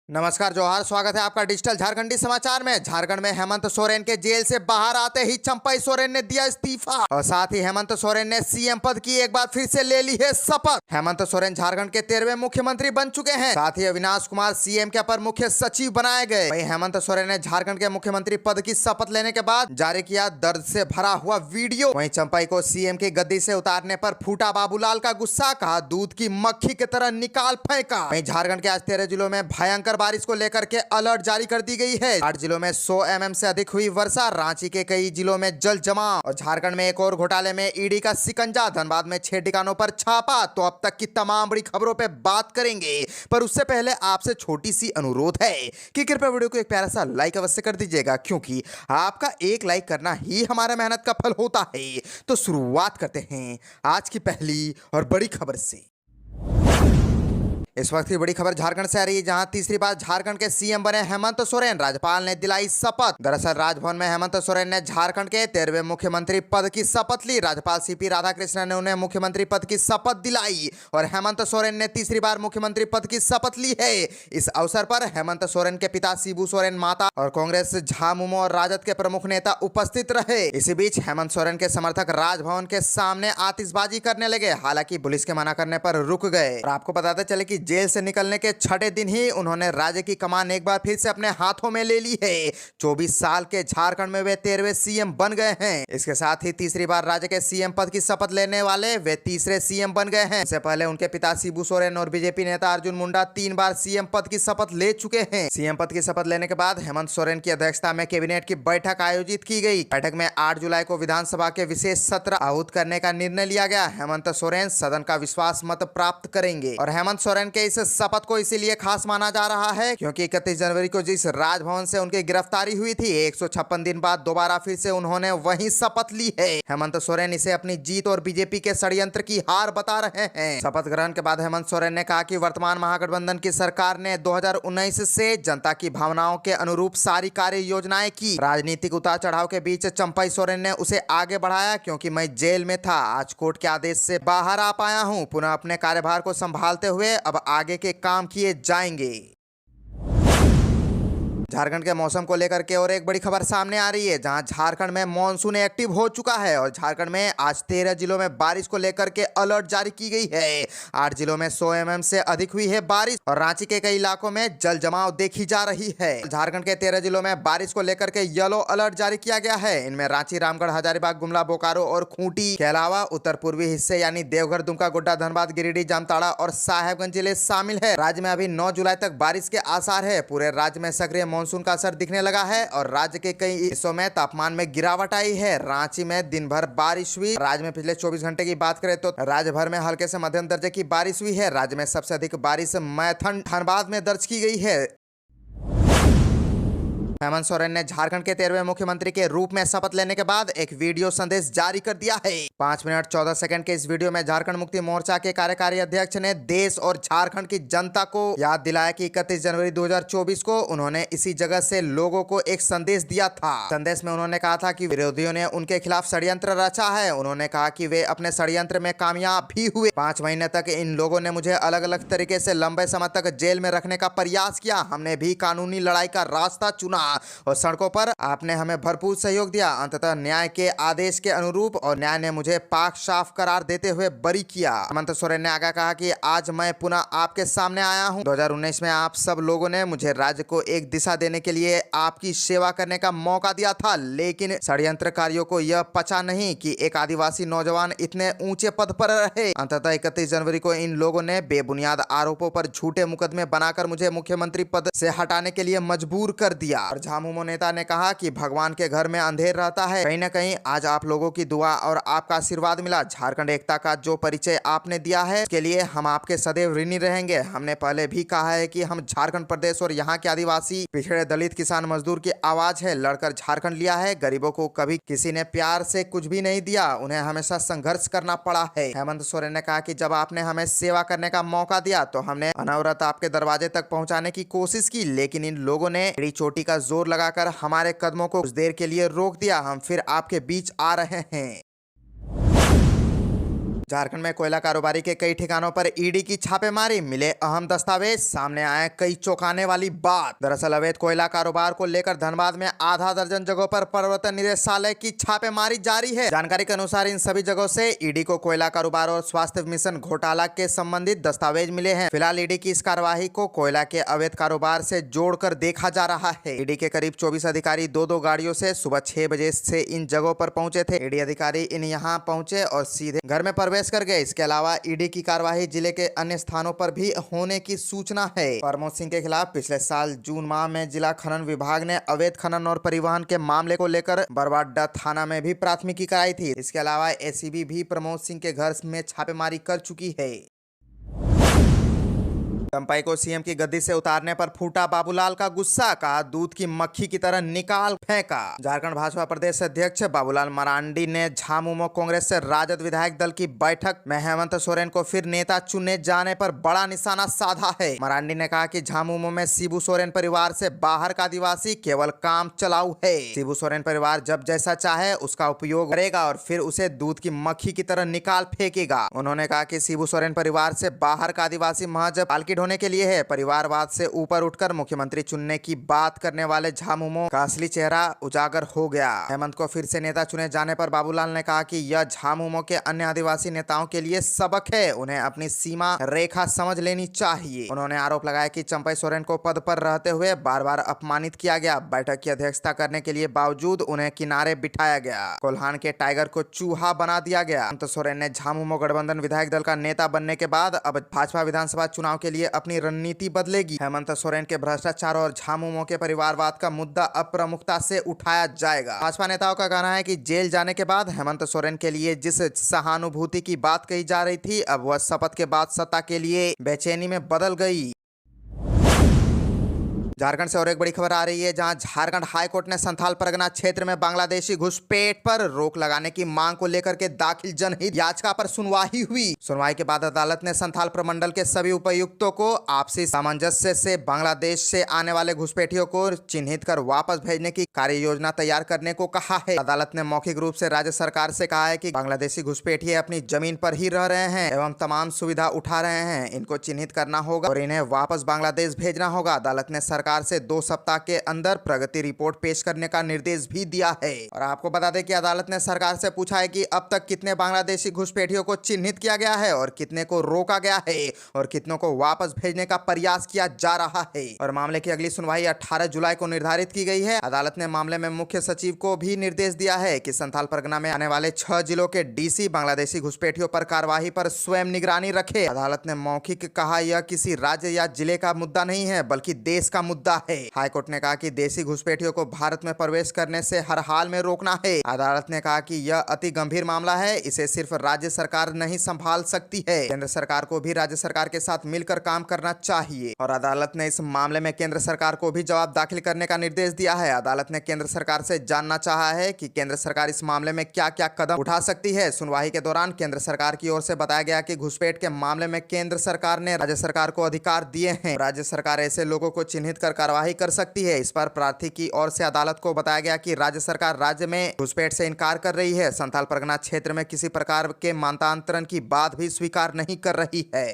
नमस्कार, जोहार। स्वागत है आपका डिजिटल झारखंडी समाचार में। झारखंड में हेमंत सोरेन के जेल से बाहर आते ही चंपई सोरेन ने दिया इस्तीफा और साथ ही हेमंत सोरेन ने सीएम पद की एक बार फिर से ले ली है शपथ। हेमंत सोरेन झारखंड के 13वें मुख्यमंत्री बन चुके हैं। साथ ही अविनाश कुमार सीएम के अपर मुख्य सचिव बनाए गए। वहीं हेमंत सोरेन ने झारखंड के मुख्यमंत्री पद की शपथ लेने के बाद जारी किया दर्द से भरा हुआ वीडियो। वहीं चंपई को सीएम की गद्दी से उतारने पर फूटा बाबूलाल का गुस्सा, कहा दूध की मक्खी की तरह निकाल फेंका। वहीं झारखंड के आज 13 जिलों में भयंकर बारिश को लेकर के अलर्ट जारी कर दी गई है। 8 जिलों में 100 mm से अधिक हुई वर्षा। रांची के कई जिलों में जल जमाव और झारखंड में एक और घोटाले में ईडी का शिकंजा। धनबाद में 6 ठिकानों पर छापा। तो अब तक की तमाम बड़ी खबरों पे बात करेंगे, पर उससे पहले आपसे छोटी सी अनुरोध है कि कृपया वीडियो को एक प्यारा सा लाइक अवश्य कर दीजिएगा, क्योंकि आपका एक लाइक करना ही हमारा मेहनत का फल होता है। तो शुरुआत करते हैं आज की पहली और बड़ी खबर से। इस वक्त की बड़ी खबर झारखंड से आ रही है, जहां तीसरी बार झारखंड के सीएम बने हेमंत सोरेन। राज्यपाल ने दिलाई शपथ। दरअसल राजभवन में हेमंत सोरेन ने झारखंड के 13वें मुख्यमंत्री पद की शपथ ली। राज्यपाल सीपी राधाकृष्णन ने उन्हें मुख्यमंत्री पद की शपथ दिलाई और हेमंत सोरेन ने तीसरी बार मुख्यमंत्री पद की शपथ ली है। इस अवसर पर हेमंत सोरेन के पिता शिबू सोरेन, माता और कांग्रेस, झामुमो और राजद के प्रमुख नेता उपस्थित रहे। इसी बीच हेमंत सोरेन के समर्थक राजभवन के सामने आतिशबाजी करने लगे। हालांकि पुलिस के मना करने पर रुक गए। और आपको बताते चले कि जेल से निकलने के छठे दिन ही उन्होंने राज्य की कमान एक बार फिर से अपने हाथों में ले ली है। 24 साल के झारखंड में वे 13वें सीएम बन गए हैं। इसके साथ ही तीसरी बार राज्य के सीएम पद की शपथ लेने वाले वे तीसरे सीएम बन गए हैं। इससे पहले उनके पिता शिबू सोरेन और बीजेपी नेता अर्जुन मुंडा 3 बार सीएम पद की शपथ ले चुके हैं। सीएम पद की शपथ लेने के बाद हेमंत सोरेन की अध्यक्षता में कैबिनेट की बैठक आयोजित की गई। बैठक में 8 जुलाई को विधानसभा के विशेष सत्र आहूत करने का निर्णय लिया गया। हेमंत सोरेन सदन का विश्वास मत प्राप्त करेंगे और हेमंत सोरेन के इस शपथ को इसीलिए खास माना जा रहा है क्योंकि 31 जनवरी को जिस राजभवन से उनकी गिरफ्तारी हुई थी, 156 दिन बाद दोबारा फिर से उन्होंने वही शपथ ली है। हेमंत सोरेन इसे अपनी जीत और बीजेपी के षड्यंत्र की हार बता रहे हैं। शपथ ग्रहण के बाद हेमंत सोरेन ने कहा कि वर्तमान महागठबंधन की सरकार ने 2019 से जनता की भावनाओं के अनुरूप सारी कार्य योजनाएं की। राजनीतिक उतार चढ़ाव के बीच चंपई सोरेन ने उसे आगे बढ़ाया। क्योंकि मैं जेल में था, आज कोर्ट के आदेश से बाहर आ पाया हूं। पुनः अपने कार्यभार को संभालते हुए अब आगे के काम किए जाएंगे। झारखंड के मौसम को लेकर के और एक बड़ी खबर सामने आ रही है, जहां झारखंड में मानसून एक्टिव हो चुका है और झारखंड में आज 13 जिलों में बारिश को लेकर के अलर्ट जारी की गई है। 8 जिलों में 100 mm से अधिक हुई है बारिश और रांची के कई इलाकों में जल जमाव देखी जा रही है। झारखंड के 13 जिलों में बारिश को लेकर के येलो अलर्ट जारी किया गया है। इनमें रांची, रामगढ़, हजारीबाग, गुमला, बोकारो और खूंटी के अलावा उत्तर पूर्वी हिस्से यानी देवघर, दुमका, गोड्डा, धनबाद, गिरिडीह, जामताड़ा और साहेबगंज जिले शामिल है। राज्य में अभी 9 जुलाई तक बारिश के आसार है। पूरे राज्य में सक्रिय मानसून का असर दिखने लगा है और राज्य के कई हिस्सों में तापमान में गिरावट आई है। रांची में दिन भर बारिश हुई। राज्य में पिछले 24 घंटे की बात करें तो राज्य भर में हल्के से मध्यम दर्जे की बारिश हुई है। राज्य में सबसे अधिक बारिश मैथन, धनबाद में दर्ज की गई है। हेमंत सोरेन ने झारखंड के 13वें मुख्यमंत्री के रूप में शपथ लेने के बाद एक वीडियो संदेश जारी कर दिया है। 5 मिनट 14 सेकंड के इस वीडियो में झारखंड मुक्ति मोर्चा के कार्यकारी अध्यक्ष ने देश और झारखंड की जनता को याद दिलाया कि 31 जनवरी 2024 को उन्होंने इसी जगह से लोगों को एक संदेश दिया था। संदेश में उन्होंने कहा था कि विरोधियों ने उनके खिलाफ षड्यंत्र रचा है। उन्होंने कहा कि वे अपने षड्यंत्र में कामयाब भी हुए। 5 महीने तक इन लोगों ने मुझे अलग अलग तरीके से लंबे समय तक जेल में रखने का प्रयास किया। हमने भी कानूनी लड़ाई का रास्ता चुना और सड़कों पर आपने हमें भरपूर सहयोग दिया। अंततः न्याय के आदेश के अनुरूप और न्याय ने मुझे पाक साफ करार देते हुए बरी किया। हेमंत सोरेन ने आगे कहा कि आज मैं पुनः आपके सामने आया हूं। 2019 में आप सब लोगों ने मुझे राज्य को एक दिशा देने के लिए आपकी सेवा करने का मौका दिया था, लेकिन षड्यंत्रकारियों को यह पचा नहीं कि एक आदिवासी नौजवान इतने ऊंचे पद पर रहे। अंततः 31 जनवरी को इन लोगों ने बेबुनियाद आरोपों पर झूठे मुकदमे बनाकर मुझे मुख्यमंत्री पद से हटाने के लिए मजबूर कर दिया। और झामुमो नेता ने कहा कि भगवान के घर में अंधेर रहता है। कहीं न कहीं आज आप लोगों की दुआ और आपका आशीर्वाद मिला। झारखंड एकता का जो परिचय आपने दिया है, उसके लिए हम आपके सदैव ऋणी रहेंगे। हमने पहले भी कहा है कि हम झारखंड प्रदेश और यहाँ के आदिवासी, पिछड़े, दलित, किसान, मजदूर की आवाज है। लड़कर झारखंड लिया है। गरीबों को कभी किसी ने प्यार से कुछ भी नहीं दिया, उन्हें हमेशा संघर्ष करना पड़ा है। हेमंत सोरेन ने कहा कि जब आपने हमें सेवा करने का मौका दिया तो हमने अनवरत आपके दरवाजे तक पहुंचाने की कोशिश की, लेकिन इन लोगों ने एड़ी चोटी का जोर लगाकर हमारे कदमों को कुछ देर के लिए रोक दिया। हम फिर आपके बीच आ रहे हैं। झारखंड में कोयला कारोबारी के कई ठिकानों पर ईडी की छापेमारी, मिले अहम दस्तावेज, सामने आए कई चौंकाने वाली बात। दरअसल अवैध कोयला कारोबार को लेकर धनबाद में आधा दर्जन जगहों पर प्रवर्तन निदेशालय की छापेमारी जारी है। जानकारी के अनुसार इन सभी जगहों से ईडी को कोयला कारोबार और स्वास्थ्य मिशन घोटाला के संबंधित दस्तावेज मिले हैं। फिलहाल ईडी की इस कार्यवाही को कोयला के अवैध कारोबार से जोड़कर देखा जा रहा है। ईडी के करीब 24 अधिकारी दो गाड़ियों से सुबह 6 बजे से इन जगहों पर पहुंचे थे। ईडी अधिकारी इन यहां पहुंचे और सीधे घर में प्रवेश कर गए। इसके अलावा ईडी की कार्यवाही जिले के अन्य स्थानों पर भी होने की सूचना है। प्रमोद सिंह के खिलाफ पिछले साल जून माह में जिला खनन विभाग ने अवैध खनन और परिवहन के मामले को लेकर बरवाडा थाना में भी प्राथमिकी कराई थी। इसके अलावा एसीबी भी प्रमोद सिंह के घर में छापेमारी कर चुकी है। चंपाई को सीएम की गद्दी से उतारने पर फूटा बाबूलाल का गुस्सा, कहा दूध की मक्खी की तरह निकाल फेंका। झारखंड भाजपा प्रदेश अध्यक्ष बाबूलाल मरांडी ने झामुमो कांग्रेस से राजद विधायक दल की बैठक में हेमंत सोरेन को फिर नेता चुने जाने पर बड़ा निशाना साधा है। मरांडी ने कहा कि झामुमो में शिबू सोरेन परिवार से बाहर का आदिवासी केवल काम चलाऊ है। शिबू सोरेन परिवार जब जैसा चाहे उसका उपयोग करेगा और फिर उसे दूध की मक्खी की तरह निकाल फेंकेगा। उन्होंने कहा कि शिबू सोरेन परिवार से बाहर का आदिवासी महज पालकी ढोने के लिए है। परिवारवाद से ऊपर उठकर मुख्यमंत्री चुनने की बात करने वाले झामुमो का असली चेहरा उजागर हो गया। हेमंत को फिर से नेता चुने जाने पर बाबूलाल ने कहा कि यह झामुमो के अन्य आदिवासी नेताओं के लिए सबक है, उन्हें अपनी सीमा रेखा समझ लेनी चाहिए। उन्होंने आरोप लगाया कि चंपई सोरेन को पद पर रहते हुए बार बार अपमानित किया गया। बैठक की अध्यक्षता करने के लिए बावजूद उन्हें किनारे बिठाया गया। कोल्हान के टाइगर को चूहा बना दिया गया। हेमंत सोरेन ने झामुमो गठबंधन विधायक दल का नेता बनने के बाद अब भाजपा विधानसभा चुनाव के लिए अपनी रणनीति बदलेगी। हेमंत सोरेन के भ्रष्टाचार और झामुमो के परिवारवाद का मुद्दा अब प्रमुखता से उठाया जाएगा। भाजपा नेताओं का कहना है कि जेल जाने के बाद हेमंत सोरेन के लिए जिस सहानुभूति की बात कही जा रही थी, अब वह शपथ के बाद सत्ता के लिए बेचैनी में बदल गई। झारखंड से और एक बड़ी खबर आ रही है, जहां झारखंड हाईकोर्ट ने संथाल परगना क्षेत्र में बांग्लादेशी घुसपैठ पर रोक लगाने की मांग को लेकर के दाखिल जनहित याचिका पर सुनवाई हुई। सुनवाई के बाद अदालत ने संथाल प्रमंडल के सभी उपायुक्तों को आपसी सामंजस्य से बांग्लादेश से आने वाले घुसपैठियों को चिन्हित कर वापस भेजने की कार्य योजना तैयार करने को कहा है। अदालत ने मौखिक रूप से राज्य सरकार से कहा है कि बांग्लादेशी घुसपैठिए अपनी जमीन पर ही रह रहे हैं एवं तमाम सुविधा उठा रहे हैं, इनको चिन्हित करना होगा और इन्हें वापस बांग्लादेश भेजना होगा। अदालत ने सरकार से 2 सप्ताह के अंदर प्रगति रिपोर्ट पेश करने का निर्देश भी दिया है। और आपको बता दें कि अदालत ने सरकार से पूछा है कि अब तक कितने बांग्लादेशी घुसपैठियों को चिन्हित किया गया है और कितने को रोका गया है और कितनों को वापस भेजने का प्रयास किया जा रहा है। और मामले की अगली सुनवाई 18 जुलाई को निर्धारित की गई है। अदालत ने मामले में मुख्य सचिव को भी निर्देश दिया है कि संथाल परगना में आने वाले 6 जिलों के डीसी बांग्लादेशी घुसपैठियों पर कार्यवाही पर स्वयं निगरानी रखे। अदालत ने मौखिक कहा, यह किसी राज्य या जिले का मुद्दा नहीं है बल्कि देश का मुद्दा है। हाईकोर्ट ने कहा कि देशी घुसपैठियों को भारत में प्रवेश करने से हर हाल में रोकना है। अदालत ने कहा कि यह अति गंभीर मामला है, इसे सिर्फ राज्य सरकार नहीं संभाल सकती है, केंद्र सरकार को भी राज्य सरकार के साथ मिलकर काम करना चाहिए। और अदालत ने इस मामले में केंद्र सरकार को भी जवाब दाखिल करने का निर्देश दिया है। अदालत ने केंद्र सरकार से जानना चाहा है कि केंद्र सरकार इस मामले में क्या क्या कदम उठा सकती है। सुनवाई के दौरान केंद्र सरकार की ओर से बताया गया कि घुसपैठ के मामले में केंद्र सरकार ने राज्य सरकार को अधिकार दिए हैं। राज्य सरकार ऐसे लोगों को चिन्हित कर कार्रवाई कर सकती है। इस पर प्रार्थी की ओर से अदालत को बताया गया कि राज्य सरकार राज्य में घुसपैठ से इनकार कर रही है। संथाल परगना क्षेत्र में किसी प्रकार के मतांतरण की बात भी स्वीकार नहीं कर रही है।